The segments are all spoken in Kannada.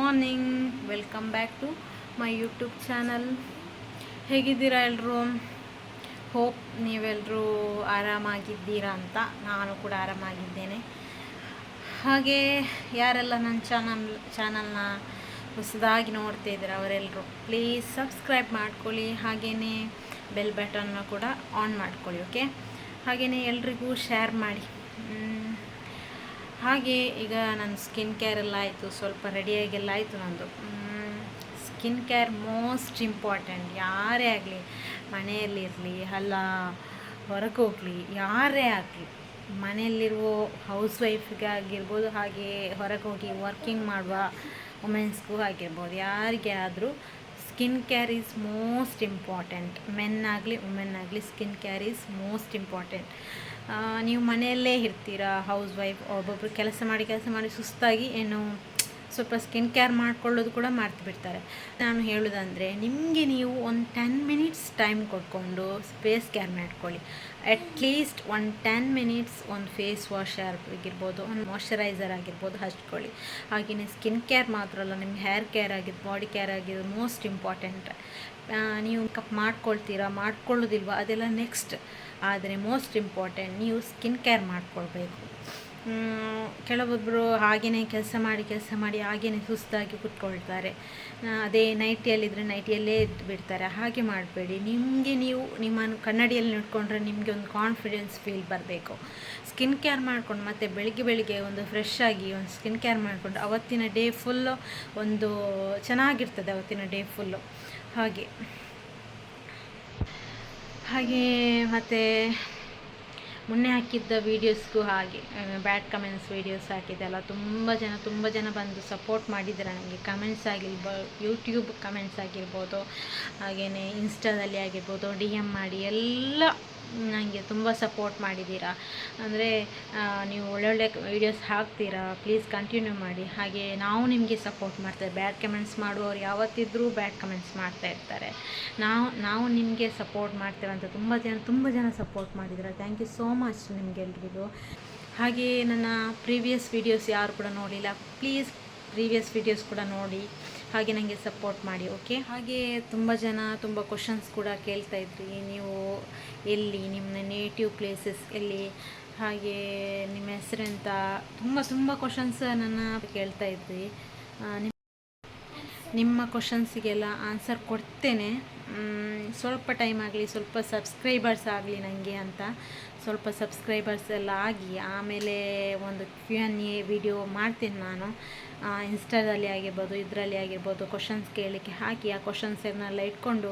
Morning, welcome back to my YouTube channel. ಹೇಗಿದ್ದೀರಾ ಎಲ್ಲರೂ? ಹೋಪ್ ನೀವೆಲ್ಲರೂ ಆರಾಮಾಗಿದ್ದೀರಾ ಅಂತ. ನಾನು ಕೂಡ ಆರಾಮಾಗಿದ್ದೇನೆ. ಹಾಗೆ ಯಾರೆಲ್ಲ ನನ್ನ ಚಾನಲ್ನ ಹೊಸದಾಗಿ ನೋಡ್ತಾ ಇದ್ದೀರಾ ಅವರೆಲ್ಲರೂ ಪ್ಲೀಸ್ ಸಬ್ಸ್ಕ್ರೈಬ್ ಮಾಡ್ಕೊಳ್ಳಿ. ಹಾಗೆಯೇ ಬೆಲ್ ಬಟನ್ನ ಕೂಡ ಆನ್ ಮಾಡ್ಕೊಳ್ಳಿ. ಓಕೆ, ಹಾಗೆಯೇ ಎಲ್ರಿಗೂ ಶೇರ್ ಮಾಡಿ. ಹಾಗೆ ಈಗ ನನ್ನ ಸ್ಕಿನ್ ಕೇರ್ ಎಲ್ಲ ಆಯಿತು, ಸ್ವಲ್ಪ ರೆಡಿಯಾಗೆಲ್ಲ ಆಯಿತು ನಂದು. Skin care most important. ಯಾರೇ ಆಗಲಿ, ಮನೆಯಲ್ಲಿರಲಿ ಅಲ್ಲ ಹೊರಗೆ ಹೋಗಲಿ, ಯಾರೇ ಆಗಲಿ, ಮನೆಯಲ್ಲಿರುವ ಹೌಸ್ ವೈಫ್ಗೆ ಆಗಿರ್ಬೋದು, ಹಾಗೆ ಹೊರಗೆ ಹೋಗಿ ವರ್ಕಿಂಗ್ ಮಾಡುವ ವುಮೆನ್ಸ್ಗೂ ಆಗಿರ್ಬೋದು, ಯಾರಿಗೆ ಆದರೂ skin care is most important. Men ಆಗಲಿ ವುಮೆನ್ ಆಗಲಿ, skin care is most important. ನೀವು ಮನೆಯಲ್ಲೇ ಇರ್ತೀರಾ, ಹೌಸ್ ವೈಫ್, ಒಬ್ಬೊಬ್ಬರು ಕೆಲಸ ಮಾಡಿ ಸುಸ್ತಾಗಿ ಏನು ಸ್ವಲ್ಪ ಸ್ಕಿನ್ ಕೇರ್ ಮಾಡ್ಕೊಳ್ಳೋದು ಕೂಡ ಮಾಡ್ತು ಬಿಡ್ತಾರೆ. ನಾನು ಹೇಳೋದಂದರೆ, ನಿಮಗೆ ನೀವು ಒಂದು 10 ಮಿನಿಟ್ಸ್ ಟೈಮ್ ಕೊಟ್ಕೊಂಡು ಫೇಸ್ ಕೇರ್ ಮಾಡ್ಕೊಳ್ಳಿ. ಅಟ್ಲೀಸ್ಟ್ ಒಂದು 10 ಮಿನಿಟ್ಸ್ ಒಂದು ಫೇಸ್ ವಾಶ್ ಆಗಿರ್ಬೋದು, ಒಂದು ಮಾಯ್ಶ್ಚರೈಸರ್ ಆಗಿರ್ಬೋದು ಹಚ್ಕೊಳ್ಳಿ. ಹಾಗೆಯೇ ಸ್ಕಿನ್ ಕೇರ್ ಮಾತ್ರ ಅಲ್ಲ, ನಿಮ್ಗೆ ಹೇರ್ ಕೇರ್ ಆಗಿರ್ಬೋದು, ಬಾಡಿ ಕೇರ್ ಆಗಿರ್ಬೋದು, ಮೋಸ್ಟ್ ಇಂಪಾರ್ಟೆಂಟ್. ನೀವು ಮಾಡ್ಕೊಳ್ಳೋದಿಲ್ವ ಅದೆಲ್ಲ ನೆಕ್ಸ್ಟ್. ಆದರೆ ಮೋಸ್ಟ್ ಇಂಪಾರ್ಟೆಂಟ್ ನೀವು ಸ್ಕಿನ್ ಕೇರ್ ಮಾಡ್ಕೊಳ್ಬೇಕು. ಕೆಲವೊಬ್ಬರು ಹಾಗೆಯೇ ಕೆಲಸ ಮಾಡಿ ಹಾಗೆಯೇ ಸುಸ್ತಾಗಿ ಕೂತ್ಕೊಳ್ತಾರೆ. ಅದೇ ನೈಟಿಯಲ್ಲಿದ್ದರೆ ನೈಟಿಯಲ್ಲೇ ಇದ್ದು ಬಿಡ್ತಾರೆ. ಹಾಗೆ ಮಾಡಬೇಡಿ. ನೀವು ನಿಮ್ಮನ್ನು ಕನ್ನಡಿಯಲ್ಲಿ ನೋಡಿಕೊಂಡ್ರೆ ನಿಮಗೆ ಒಂದು ಕಾನ್ಫಿಡೆನ್ಸ್ ಫೀಲ್ ಬರಬೇಕು. ಸ್ಕಿನ್ ಕೇರ್ ಮಾಡ್ಕೊಂಡು ಮತ್ತೆ ಬೆಳಿಗ್ಗೆ ಒಂದು ಫ್ರೆಶ್ ಆಗಿ ಒಂದು ಸ್ಕಿನ್ ಕೇರ್ ಮಾಡಿಕೊಂಡು ಅವತ್ತಿನ ಡೇ ಫುಲ್ಲು ಒಂದು ಚೆನ್ನಾಗಿರ್ತದೆ. ಅವತ್ತಿನ ಡೇ ಫುಲ್ಲು ಹಾಗೆ ಮತ್ತು ಮೊನ್ನೆ ಹಾಕಿದ್ದ ವೀಡಿಯೋಸ್ಗೂ ಹಾಗೆ ಬ್ಯಾಡ್ ಕಮೆಂಟ್ಸ್ ವೀಡಿಯೋಸ್ ಹಾಕಿದ್ದೆಲ್ಲ ತುಂಬ ಜನ ಬಂದು ಸಪೋರ್ಟ್ ಮಾಡಿದ್ದೀರ ನನಗೆ. ಕಮೆಂಟ್ಸ್ ಆಗಿರ್ಬೋದು, ಯೂಟ್ಯೂಬ್ ಕಮೆಂಟ್ಸ್ ಆಗಿರ್ಬೋದು, ಹಾಗೆಯೇ ಇನ್ಸ್ಟಾದಲ್ಲಿ ಆಗಿರ್ಬೋದು, DM ಮಾಡಿ ಎಲ್ಲ ನನಗೆ ತುಂಬ ಸಪೋರ್ಟ್ ಮಾಡಿದ್ದೀರಾ. ಅಂದರೆ ನೀವು ಒಳ್ಳೊಳ್ಳೆ ವೀಡಿಯೋಸ್ ಹಾಕ್ತೀರಾ. ಪ್ಲೀಸ್ ಕಂಟಿನ್ಯೂ ಮಾಡಿ. ಹಾಗೆ ನಾವು ನಿಮಗೆ ಸಪೋರ್ಟ್ ಮಾಡ್ತೇವೆ. ಬ್ಯಾಡ್ ಕಮೆಂಟ್ಸ್ ಮಾಡುವವರು ಯಾವತ್ತಿದ್ರೂ ಬ್ಯಾಡ್ ಕಮೆಂಟ್ಸ್ ಮಾಡ್ತಾ ಇರ್ತಾರೆ. ನಾವು ನಿಮಗೆ ಸಪೋರ್ಟ್ ಮಾಡ್ತೇವೆ ಅಂತ ತುಂಬ ಜನ ಸಪೋರ್ಟ್ ಮಾಡಿದ್ದೀರಾ. ಥ್ಯಾಂಕ್ ಯು ಸೋ ಮಚ್ ನಿಮಗೆಲ್ರಿಗೂ. ಹಾಗೆ ನನ್ನ ಪ್ರೀವಿಯಸ್ ವೀಡಿಯೋಸ್ ಯಾರು ಕೂಡ ನೋಡಿಲ್ಲ, ಪ್ಲೀಸ್ ಪ್ರೀವಿಯಸ್ ವೀಡಿಯೋಸ್ ಕೂಡ ನೋಡಿ, ಹಾಗೆ ನನಗೆ ಸಪೋರ್ಟ್ ಮಾಡಿ. ಓಕೆ, ಹಾಗೆ ತುಂಬ ಜನ ತುಂಬ ಕ್ವಶನ್ಸ್ ಕೂಡ ಕೇಳ್ತಾ ಇದ್ರಿ. ನೀವು ಎಲ್ಲಿ, ನಿಮ್ಮ ನೇಟಿವ್ ಪ್ಲೇಸಸ್ ಎಲ್ಲಿ, ಹಾಗೆ ನಿಮ್ಮ ಹೆಸರೆಂತ, ತುಂಬ ಕ್ವಶನ್ಸ್ ನನ್ನ ಕೇಳ್ತಾ ಇದ್ರಿ. ನಿಮ್ಮ ಕ್ವಶನ್ಸಿಗೆಲ್ಲ ಆನ್ಸರ್ ಕೊಡ್ತೇನೆ. ಸ್ವಲ್ಪ ಟೈಮ್ ಆಗಲಿ, ಸ್ವಲ್ಪ ಸಬ್ಸ್ಕ್ರೈಬರ್ಸ್ ಆಗಲಿ ನನಗೆ ಅಂತ. ಸ್ವಲ್ಪ ಸಬ್ಸ್ಕ್ರೈಬರ್ಸ್ ಎಲ್ಲ ಆಗಿ ಆಮೇಲೆ ಒಂದು Q&A ವಿಡಿಯೋ ಮಾಡ್ತೀನಿ ನಾನು. ಇನ್ಸ್ಟಾದಲ್ಲಿ ಆಗಿರ್ಬೋದು, ಇದರಲ್ಲಿ ಆಗಿರ್ಬೋದು, ಕ್ವಶನ್ಸ್ ಕೇಳಲಿಕ್ಕೆ ಹಾಕಿ ಆ ಕ್ವಶನ್ಸನ್ನೆಲ್ಲ ಇಟ್ಕೊಂಡು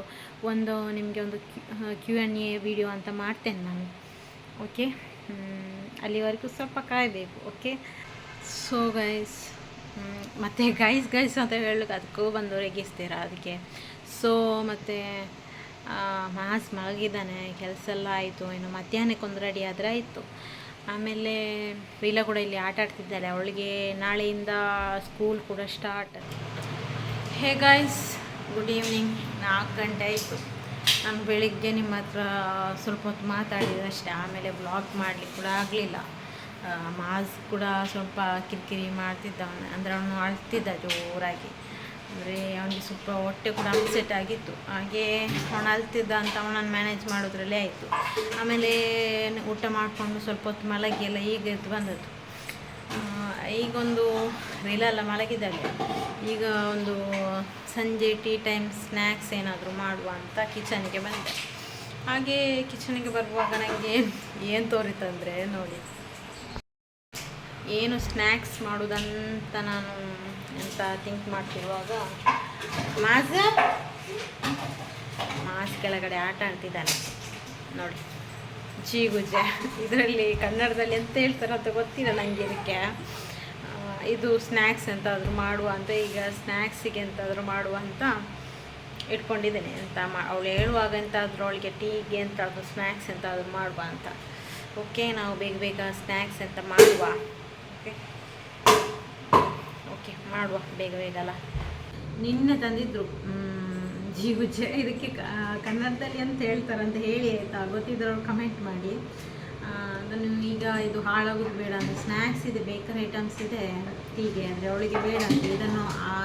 ನಿಮಗೆ ಒಂದು Q&A ವಿಡಿಯೋ ಅಂತ ಮಾಡ್ತೇನೆ ನಾನು. ಓಕೆ, ಅಲ್ಲಿವರೆಗೂ ಸ್ವಲ್ಪ ಕಾಯಬೇಕು. ಓಕೆ, ಸೊ ಗೈಸ್, ಮತ್ತು ಗೈಸ್ ಅಂತ ಹೇಳಲಿಕ್ಕೆ ಅದಕ್ಕೂ ಬಂದು ರೇಗಿಸ್ತೀರಾ ಅದಕ್ಕೆ. ಸೊ ಮತ್ತು ಮಾಸ್ ಮಲಗಿದ್ದಾನೆ, ಕೆಲಸ ಎಲ್ಲ ಆಯಿತು. ಇನ್ನು ಮಧ್ಯಾಹ್ನಕ್ಕೊಂದು ರೆಡಿ ಆದರೆ ಆಯಿತು. ಆಮೇಲೆ ರೀಲಾ ಕೂಡ ಇಲ್ಲಿ ಆಟ ಆಡ್ತಿದ್ದಾಳೆ. ಅವಳಿಗೆ ನಾಳೆಯಿಂದ ಸ್ಕೂಲ್ ಕೂಡ start. Hey guys, good evening. 4 ಗಂಟೆ ಆಯಿತು. ನಾನು ಬೆಳಿಗ್ಗೆ ನಿಮ್ಮ ಹತ್ರ ಸ್ವಲ್ಪ ಹೊತ್ತು ಮಾತಾಡಿದೆ ಅಷ್ಟೇ. ಆಮೇಲೆ ಬ್ಲಾಗ್ ಮಾಡಲಿಕ್ಕೆ ಕೂಡ ಆಗಲಿಲ್ಲ. ಮಾಸ್ ಕೂಡ ಸ್ವಲ್ಪ ಕಿರಿಕಿರಿ ಮಾಡ್ತಿದ್ದವನು. ಅಂದರೆ ಅವನು ಅಳ್ತಿದ್ದ ಜೋರಾಗಿ. ಅಂದರೆ ಅವನಿಗೆ ಸ್ವಲ್ಪ ಹೊಟ್ಟೆ ಕೂಡ ಅಪ್ಸೆಟ್ ಆಗಿತ್ತು. ಹಾಗೆ ಅವನು ಅಳ್ತಿದ್ದ ಅಂತ ಅವನನ್ನು ಮ್ಯಾನೇಜ್ ಮಾಡೋದ್ರಲ್ಲೇ ಆಯಿತು. ಆಮೇಲೆ ಊಟ ಮಾಡಿಕೊಂಡು ಸ್ವಲ್ಪ ಹೊತ್ತು ಮಲಗಿ ಎಲ್ಲ ಈಗ ಎದ್ದು ಬಂದದ್ದು. ಈಗೊಂದು ರೀಲಾ ಎಲ್ಲ ಮಲಗಿದ್ದಾಳೆ. ಈಗ ಒಂದು ಸಂಜೆ ಟೀ ಟೈಮ್ ಸ್ನ್ಯಾಕ್ಸ್ ಏನಾದರೂ ಮಾಡುವ ಅಂತ ಕಿಚನ್ಗೆ ಬಂದೆ. ಹಾಗೆ ಕಿಚನ್ಗೆ ಬರುವಾಗ ನನಗೆ ಏನು ತೋರಿತಂದರೆ, ನೋಡಿ, ಏನು ಸ್ನ್ಯಾಕ್ಸ್ ಮಾಡೋದಂತ ನಾನು ಅಂತ ಥಿಂಕ್ ಮಾಡ್ತಿರುವಾಗ ಮಾಸ್ ಕೆಳಗಡೆ ಆಟ ಆಡ್ತಿದ್ದಾನೆ ನೋಡಿ, ಜೀಗುಜ್ಜೆ. ಇದರಲ್ಲಿ ಕನ್ನಡದಲ್ಲಿ ಎಂತ ಹೇಳ್ತಾರೆ ಅಂತ ಗೊತ್ತಿಲ್ಲ ನನಗೆ. ಇದಕ್ಕೆ ಇದು ಸ್ನ್ಯಾಕ್ಸ್ ಎಂತಾದರೂ ಮಾಡುವ ಅಂತ, ಈಗ ಸ್ನ್ಯಾಕ್ಸಿಗೆ ಎಂತಾದರೂ ಮಾಡುವ ಅಂತ ಇಟ್ಕೊಂಡಿದ್ದೇನೆ. ಅವಳು ಹೇಳುವಾಗ ಎಂತಾದರೂ ಅವಳಿಗೆ ಟೀಗೆ ಎಂತಾದರೂ ಸ್ನ್ಯಾಕ್ಸ್ ಎಂತಾದರೂ ಮಾಡುವ ಅಂತ. ಓಕೆ, ನಾವು ಬೇಗ ಸ್ನ್ಯಾಕ್ಸ್ ಅಂತ ಮಾಡುವ. ಓಕೆ ಮಾಡುವ ಬೇಗ ಅಲ್ಲ. ನಿನ್ನೆ ತಂದಿದ್ರು ಜೀಗುಜ್ಜೆ. ಇದಕ್ಕೆ ಕನ್ನಡದಲ್ಲಿ ಅಂತ ಹೇಳ್ತಾರಂತ ಹೇಳಿ ಆಯಿತಾ, ಗೊತ್ತಿದ್ದವ್ರು ಕಮೆಂಟ್ ಮಾಡಿ. ಅದನ್ನು ಈಗ ಇದು ಹಾಳಾಗೋದು ಬೇಡ ಅಂದರೆ ಸ್ನ್ಯಾಕ್ಸ್ ಇದೆ, ಬೇಕರಿ ಐಟಮ್ಸ್ ಇದೆ ಟೀಗೆ, ಅಂದರೆ ಅವಳಿಗೆ ಬೇಡ ಅಂತ ಇದನ್ನು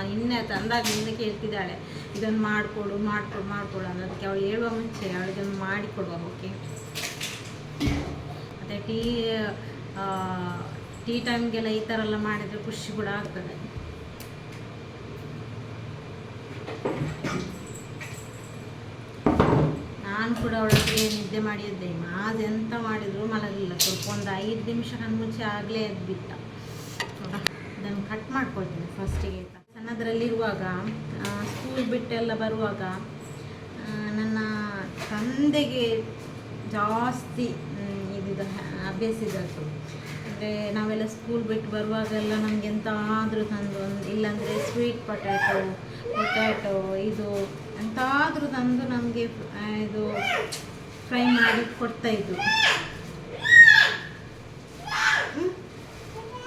ನಿನ್ನೆ ತಂದಾಗಲಿಂದ ಕೇಳ್ತಿದ್ದಾಳೆ, ಇದನ್ನು ಮಾಡಿಕೊಡು ಮಾಡಿಕೊಡು ಮಾಡಿಕೊಡು ಅಂತ. ಅದಕ್ಕೆ ಅವಳು ಹೇಳುವ ಮುಂಚೆ ಅವಳಿಗೆ ಒಂದು ಮಾಡಿಕೊಡುವ. ಓಕೆ, ಮತ್ತು ಟೀ ಟೈಮ್ಗೆಲ್ಲ ಈ ಥರ ಎಲ್ಲ ಮಾಡಿದರೆ ಖುಷಿ ಕೂಡ ಆಗ್ತದೆ. ನಾನು ಕೂಡ ಅವಳಿಗೆ ನಿದ್ದೆ ಮಾಡಿದ್ದೆ, ಅದು ಎಂತ ಮಾಡಿದ್ರು ಮಲಗಲಿಲ್ಲ. ಸ್ವಲ್ಪ ಒಂದು 5 ನಿಮಿಷ ಮುಂಚೆ ಆಗಲೇ ಅದು ಬಿಟ್ಟ. ಅದನ್ನು ಕಟ್ ಮಾಡ್ಕೊಳ್ತೀನಿ ಫಸ್ಟಿಗೆ. ಸಣ್ಣದರಲ್ಲಿರುವಾಗ ಸ್ಕೂಲ್ ಬಿಟ್ಟೆಲ್ಲ ಬರುವಾಗ ನನ್ನ ತಂದೆಗೆ ಜಾಸ್ತಿ ಇದು ಅಭ್ಯಾಸ ಇದ್ದದ್ದು. ಅಂದರೆ ನಾವೆಲ್ಲ ಸ್ಕೂಲ್ ಬಿಟ್ಟು ಬರುವಾಗೆಲ್ಲ ನಮ್ಗೆ ಎಂತಾದರೂ ತಂದು, ಇಲ್ಲಾಂದರೆ ಸ್ವೀಟ್ ಪೊಟ್ಯಾಟೊ ಇದು ಎಂತಾದರೂ ತಂದು ನಮಗೆ ಇದು ಫ್ರೈ ಮಾಡಿ ಕೊಡ್ತಾಯಿದ್ರು.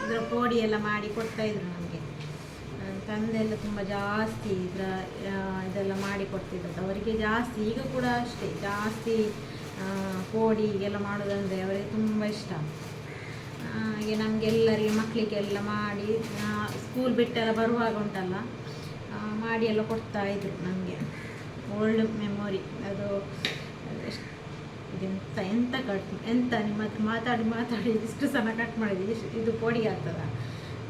ಇದರ ಪೋಡಿ ಎಲ್ಲ ಮಾಡಿ ಕೊಡ್ತಾಯಿದ್ರು ನಮಗೆ. ತಂದೆ ಎಲ್ಲ ತುಂಬ ಜಾಸ್ತಿ ಇದೆಲ್ಲ ಮಾಡಿ ಕೊಡ್ತಿದ್ದದ್ದು ಅವರಿಗೆ ಜಾಸ್ತಿ. ಈಗ ಕೂಡ ಅಷ್ಟೇ, ಜಾಸ್ತಿ ಪೋಡಿ ಹೀಗೆಲ್ಲ ಮಾಡೋದಂದರೆ ಅವರಿಗೆ ತುಂಬ ಇಷ್ಟ. ಹಾಗೆ ನಮಗೆಲ್ಲರಿಗೆ ಮಕ್ಕಳಿಗೆಲ್ಲ ಮಾಡಿ ಸ್ಕೂಲ್ ಬಿಟ್ಟೆಲ್ಲ ಬರುವಾಗ ಉಂಟಲ್ಲ ಮಾಡಿ ಎಲ್ಲ ಕೊಡ್ತಾಯಿದ್ರು ನಮಗೆ. ಓಲ್ಡ್ ಮೆಮೊರಿ ಅದು. ಎಂತ ನಿಮ್ಮ ಹತ್ರ ಮಾತಾಡಿ ಇಷ್ಟು ಸಲ ಕಟ್ ಮಾಡಿದ್ವಿ, ಇದು ಪೋಡಿ ಆಗ್ತದ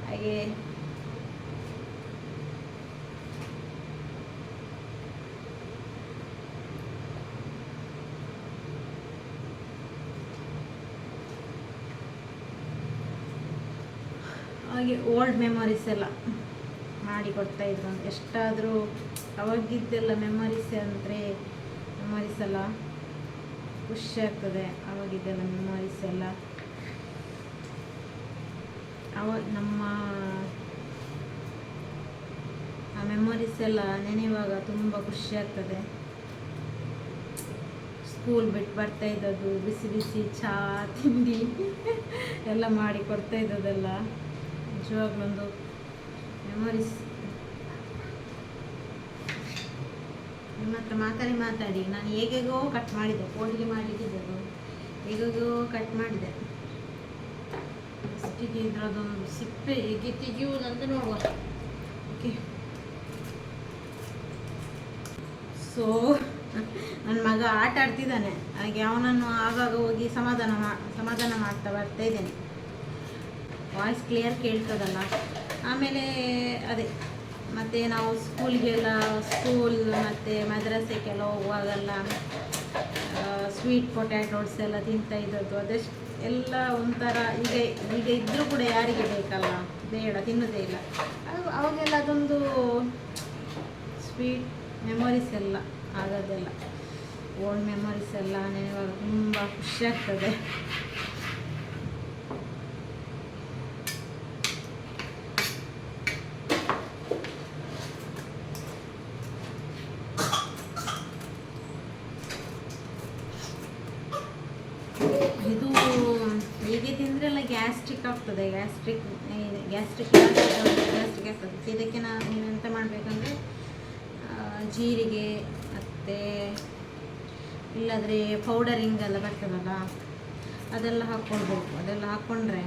ಹಾಗೆ. ಹಾಗೆ ಓಲ್ಡ್ ಮೆಮೊರೀಸ್ ಎಲ್ಲ ಮಾಡಿ ಕೊಡ್ತಾಯಿದ್ರು. ಎಷ್ಟಾದರೂ ಅವಾಗಿದ್ದೆಲ್ಲ ಮೆಮೊರೀಸ್ ಎಲ್ಲ ಖುಷಿ ಆಗ್ತದೆ. ಅವಾಗಿದ್ದೆಲ್ಲ ಮೆಮೊರೀಸ್ ಎಲ್ಲ ನಮ್ಮ ಆ ಮೆಮೊರೀಸ್ ಎಲ್ಲ ನೆನೆಯುವಾಗ ತುಂಬ ಖುಷಿ ಆಗ್ತದೆ. ಸ್ಕೂಲ್ ಬಿಟ್ಟು ಬರ್ತಾ ಇದ್ದದ್ದು, ಬಿಸಿ ಬಿಸಿ ಚಹಾ ತಿಂಡಿ ಎಲ್ಲ ಮಾಡಿ ಕೊಡ್ತಾ ಇದ್ದದೆಲ್ಲ ನಿಜವಾಗ್ಲೊಂದು ಮೆಮೊರೀಸ್. ನಿಮ್ಮ ಹತ್ರ ಮಾತಾಡಿ ನಾನು ಹೇಗೆಗೋ ಕಟ್ ಮಾಡಿದೆ. ಹೋಳಿಗೆ ಮಾಡಲಿಕ್ಕಿದ್ದದು ಹೇಗೆಗೋ ಕಟ್ ಮಾಡಿದೆ. ಅಷ್ಟಿಗೆ ಇದರದೊಂದು ಸಿಪ್ಪೆ ಹೇಗೆ ತೆಗೆಯುವುದಂತ ನೋಡುವ. ಓಕೆ, ಸೊ ನನ್ನ ಮಗ ಆಟ ಆಡ್ತಿದ್ದಾನೆ, ಹಾಗೆ ಅವನನ್ನು ಆಗಾಗ ಹೋಗಿ ಸಮಾಧಾನ ಮಾಡ್ತಾ ಬರ್ತಾ ಇದ್ದೇನೆ. ವಾಯ್ಸ್ ಕ್ಲಿಯರ್ ಕೇಳ್ತದಲ್ಲ. ಆಮೇಲೆ ಅದೇ ಮತ್ತು ನಾವು ಸ್ಕೂಲ್ ಮತ್ತು ಮದ್ರಸೆಗೆಲ್ಲ ಹೋಗುವಾಗೆಲ್ಲ ಸ್ವೀಟ್ ಪೊಟ್ಯಾಟೋಸ್ ಎಲ್ಲ ತಿಂತಾ ಇದ್ದದ್ದು. ಅದೆಷ್ಟು ಎಲ್ಲ ಒಂಥರ ಈಗ ಇದ್ದರೂ ಕೂಡ ಯಾರಿಗೆ ಬೇಕಲ್ಲ, ಬೇಡ, ತಿನ್ನೋದೇ ಇಲ್ಲ. ಅವಾಗೆಲ್ಲ ಅದೊಂದು ಸ್ವೀಟ್ ಮೆಮೊರೀಸ್ ಎಲ್ಲ ಆಗೋದೆಲ್ಲ, ಓಲ್ಡ್ ಮೆಮೊರೀಸ್ ಎಲ್ಲ ನೆನೆಯುವಾಗ ತುಂಬ ಖುಷಿ ಆಗ್ತದೆ. ಇದು ಹೀಗೆ ತಿಂದರೆ ಗ್ಯಾಸ್ಟ್ರಿಕ್ ಆಗ್ತದೆ. ಗ್ಯಾಸ್ಟ್ರಿಕ್ ಆಗ್ತದೆ. ಇದಕ್ಕೆ ನೀವು ಎಂತ ಮಾಡಬೇಕಂದ್ರೆ ಜೀರಿಗೆ ಮತ್ತು ಇಲ್ಲಾದರೆ ಪೌಡರಿಂಗ್ ಎಲ್ಲ ಬರ್ತದಲ್ಲ ಅದೆಲ್ಲ ಹಾಕ್ಕೊಳ್ಬೇಕು. ಅದೆಲ್ಲ ಹಾಕ್ಕೊಂಡ್ರೆ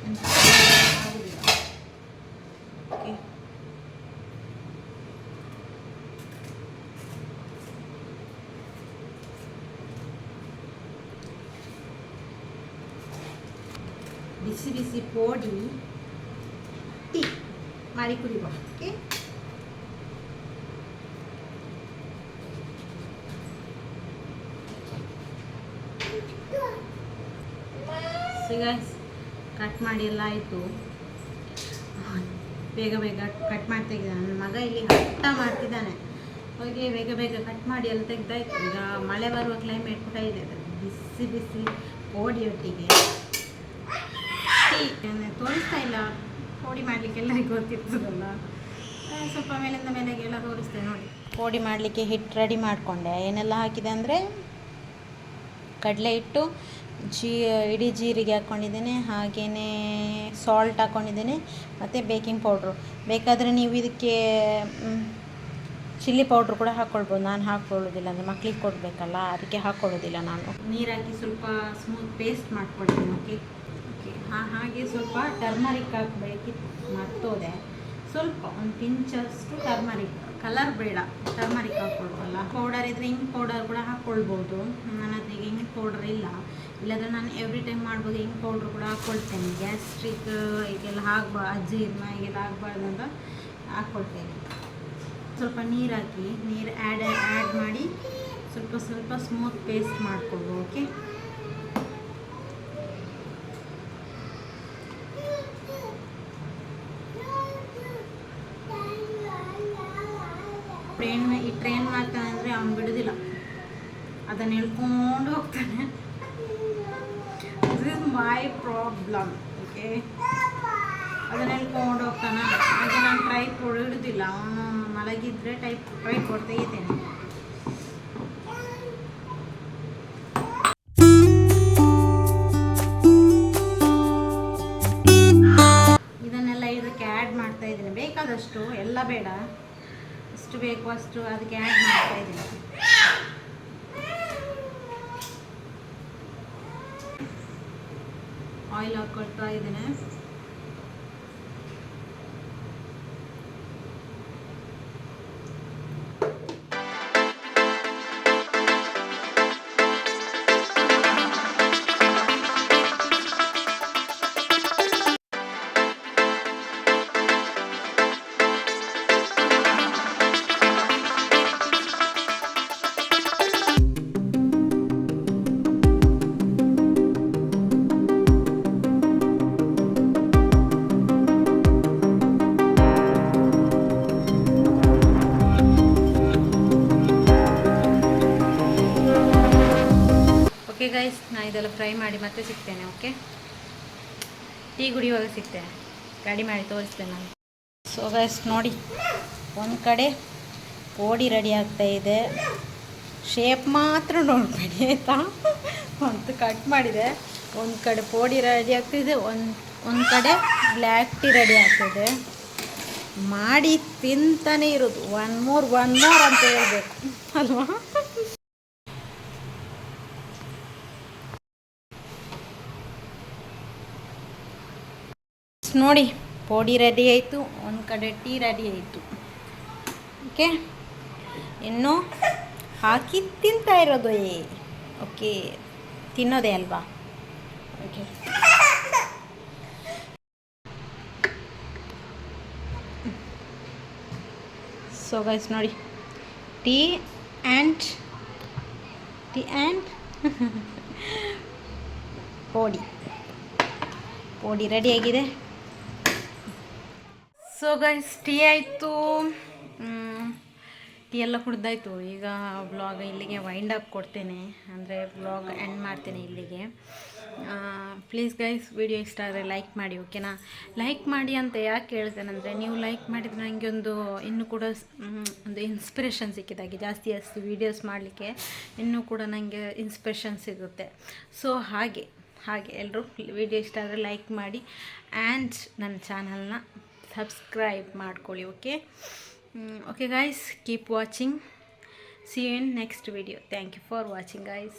ಎಂತ ಆಗೋದಿಲ್ಲ. ಓಕೆ, ಬಿಸಿ ಬಿಸಿ ಪೋಡಿ ಟೀ ಮಾಡಿ ಕುಡಿಯುವ. ಓಕೆ, ಕಟ್ ಮಾಡಿ ಎಲ್ಲ ಆಯಿತು. ಬೇಗ ಕಟ್ ಮಾಡಿ ತೆಗೆದ. ನನ್ನ ಮಗ ಇಲ್ಲಿ ಹಠ ಮಾಡ್ತಿದ್ದಾನೆ, ಹೋಗಿ ಬೇಗ ಕಟ್ ಮಾಡಿ ಎಲ್ಲ ತೆಗ್ದಾಯ್ತು. ಈಗ ಮಳೆ ಬರುವ ಕ್ಲೈಮೇಟ್ ಕೂಡ ಇದೆ. ಬಿಸಿ ಬಿಸಿ ಪೋಡಿಯೊಟ್ಟಿಗೆ ಟೀ ತೋರಿಸ್ತಾ ಇಲ್ಲ. ಪೋಡಿ ಮಾಡಲಿಕ್ಕೆ ಎಲ್ಲರಿಗೂ ಗೊತ್ತಿರ್ತದಲ್ಲ, ಸ್ವಲ್ಪ ಮೇಲಿಂದ ಮೇಲೆಗೆಲ್ಲ ತೋರಿಸ್ತೇವೆ ನೋಡಿ. ಪೋಡಿ ಮಾಡಲಿಕ್ಕೆ ಹಿಟ್ಟು ರೆಡಿ ಮಾಡಿಕೊಂಡೆ. ಏನೆಲ್ಲ ಹಾಕಿದೆ ಅಂದರೆ ಕಡಲೆ ಹಿಟ್ಟು, ಇಡೀ ಜೀರಿಗೆ ಹಾಕ್ಕೊಂಡಿದ್ದೇನೆ, ಹಾಗೆಯೇ ಸಾಲ್ಟ್ ಹಾಕ್ಕೊಂಡಿದ್ದೇನೆ ಮತ್ತು ಬೇಕಿಂಗ್ ಪೌಡ್ರು. ಬೇಕಾದರೆ ನೀವು ಇದಕ್ಕೆ ಚಿಲ್ಲಿ ಪೌಡ್ರ್ ಕೂಡ ಹಾಕ್ಕೊಳ್ಬೋದು. ನಾನು ಹಾಕ್ಕೊಳ್ಳೋದಿಲ್ಲ, ಅಂದರೆ ಮಕ್ಳಿಗೆ ಕೊಡಬೇಕಲ್ಲ, ಅದಕ್ಕೆ ಹಾಕ್ಕೊಳ್ಳೋದಿಲ್ಲ ನಾನು. ನೀರು ಹಾಕಿ ಸ್ವಲ್ಪ ಸ್ಮೂತ್ ಪೇಸ್ಟ್ ಮಾಡ್ಕೊಳ್ತೀನಿ. ಓಕೆ ಓಕೆ ಹಾಗೆ ಸ್ವಲ್ಪ ಟರ್ಮರಿಕ್ ಹಾಕಬೇಕಿತ್ತು, ಮರ್ತೋದೆ. ಸ್ವಲ್ಪ ಒಂದು ಪಿಂಚಷ್ಟು ಟರ್ಮರಿಕ್, ಕಲರ್ ಬೇಡ, ಟರ್ಮರಿಕ್ ಹಾಕ್ಕೊಳ್ಬಲ್ಲ. ಪೌಡರ್ ಇದ್ದರೆ ಇಂಕ್ ಪೌಡರ್ ಕೂಡ ಹಾಕ್ಕೊಳ್ಬೋದು. ನನ್ನ ಹತ್ರ ಈಗ ಇಂಕ್ ಪೌಡರ್ ಇಲ್ಲ, ಇಲ್ಲಾಂದರೆ ನಾನು ಎವ್ರಿ ಟೈಮ್ ಮಾಡ್ಬೋದು. ಇಂಕ್ ಪೌಡ್ರ್ ಕೂಡ ಹಾಕ್ಕೊಳ್ತೇನೆ. ಗ್ಯಾಸ್ಟ್ರಿಕ್ ಈಗೆಲ್ಲ ಅಜೀರ್ಣ ಈಗೆಲ್ಲ ಆಗಬಾರ್ದು ಅಂತ ಹಾಕ್ಕೊಳ್ತೇನೆ. ಸ್ವಲ್ಪ ನೀರು ಹಾಕಿ, ನೀರು ಆ್ಯಡ್ ಮಾಡಿ ಸ್ವಲ್ಪ ಸ್ಮೂತ್ ಪೇಸ್ಟ್ ಮಾಡಿಕೊಡು. ಓಕೆ, ಟ್ರೈನ್ ಮಾಡ್ತಾನೆ ಅಂದರೆ ಅವ್ನು ಬಿಡೋದಿಲ್ಲ, ಅದನ್ನು ಹೇಳ್ಕೊಂಡು ಹೋಗ್ತಾನೆ. This is my problem. Okay, ಅದನ್ನು ಹೇಳ್ಕೊಂಡು ಹೋಗ್ತಾನೆ. ಹಾಗೆ ನಾನು ಟ್ರೈಪೋಡ್ ಹಿಡಿದಿಲ್ಲ, ಅವನು ಮಲಗಿದ್ರೆ ಟ್ರೈಪೋಡ್ ತೆಗಿತೇನೆ. ಇದನ್ನೆಲ್ಲ ಇದಕ್ಕೆ ಆ್ಯಡ್ ಮಾಡ್ತಾ ಇದ್ದೀನಿ, ಬೇಕಾದಷ್ಟು, ಎಲ್ಲ ಬೇಡ, ಎಷ್ಟು ಬೇಕು ಅಷ್ಟು ಅದಕ್ಕೆ ಆ್ಯಡ್ ಮಾಡ್ತಾ ಇದ್ದೀನಿ. ಆಯಿಲ್ ಹಾಕ್ಕೊಳ್ತಾ ಇದ್ದೀನಿ. ಓಕೆ ಗೈಸ್, ನಾನು ಇದೆಲ್ಲ ಫ್ರೈ ಮಾಡಿ ಮತ್ತೆ ಸಿಗ್ತೇನೆ. ಓಕೆ, ಟೀ ಕುಡಿಯುವಾಗ ಸಿಗ್ತೇನೆ, ರೆಡಿ ಮಾಡಿ ತೋರಿಸ್ತೇನೆ ನಾನು. ಸೊ ಗೈಸ್ ನೋಡಿ, ಒಂದು ಕಡೆ ಪೋಡಿ ರೆಡಿ ಆಗ್ತಾ ಇದೆ. ಶೇಪ್ ಮಾತ್ರ ನೋಡಬೇಡಿ ಆಯಿತಾ. ಒಂದು ಕಟ್ ಮಾಡಿದೆ, ಒಂದು ಕಡೆ ಪೋಡಿ ರೆಡಿ ಆಗ್ತಿದೆ, ಒಂದು ಕಡೆ ಬ್ಲ್ಯಾಕ್ ಟೀ ರೆಡಿ ಆಗ್ತಿದೆ. ಮಾಡಿ ತಿಂತಾನೆ ಇರೋದು, ಒನ್ ಮೋರ್ ಅಂತ ಹೇಳ್ಬೇಕು ಅಲ್ವಾ. ನೋಡಿ, ಪೋಡಿ ರೆಡಿ ಆಯಿತು, ಒಂದು ಕಡೆ ಟೀ ರೆಡಿ ಆಯಿತು. ಓಕೆ, ಇನ್ನು ಹಾಕಿ ತಿಂತಾ ಇರೋದು. ಓಕೆ, ತಿನ್ನೋದೇ ಅಲ್ವಾ. ಓಕೆ, ಸೊ ಗೈಸ್ ನೋಡಿ, ಟೀ ಆ್ಯಂಡ್ ಪೋಡಿ ರೆಡಿಯಾಗಿದೆ. ಸೊ ಗೈಸ್, ಟೀ ಆಯಿತು, ಟೀ ಎಲ್ಲ ಕುಡ್ದಾಯಿತು. ಈಗ ವ್ಲಾಗ್ ಇಲ್ಲಿಗೆ ವೈಂಡ್ ಅಪ್ ಕೊಡ್ತೇನೆ, ಅಂದರೆ ವ್ಲಾಗ್ ಎಂಡ್ ಮಾಡ್ತೇನೆ ಇಲ್ಲಿಗೆ. ಪ್ಲೀಸ್ ಗೈಸ್, ವಿಡಿಯೋ ಇಷ್ಟ ಆದರೆ ಲೈಕ್ ಮಾಡಿ. ಓಕೆನಾ, ಲೈಕ್ ಮಾಡಿ ಅಂತ ಯಾಕೆ ಹೇಳ್ತೇನೆಂದರೆ, ನೀವು ಲೈಕ್ ಮಾಡಿದರೆ ನನಗೆ ಇನ್ನೂ ಕೂಡ ಒಂದು ಇನ್ಸ್ಪಿರೇಷನ್ ಸಿಕ್ಕಿದಾಗೆ, ಜಾಸ್ತಿ ವೀಡಿಯೋಸ್ ಮಾಡಲಿಕ್ಕೆ ಇನ್ನೂ ಕೂಡ ನನಗೆ ಇನ್ಸ್ಪಿರೇಷನ್ ಸಿಗುತ್ತೆ. ಸೊ ಹಾಗೆ ಎಲ್ಲರೂ ವಿಡಿಯೋ ಇಷ್ಟ ಆದರೆ ಲೈಕ್ ಮಾಡಿ ಆ್ಯಂಡ್ ನನ್ನ ಚಾನಲ್ನ ಸಬ್ಸ್ಕ್ರೈಬ್ ಮಾಡ್ಕೊಳ್ಳಿ. Okay guys, keep watching. See you in next video. Thank you for watching guys.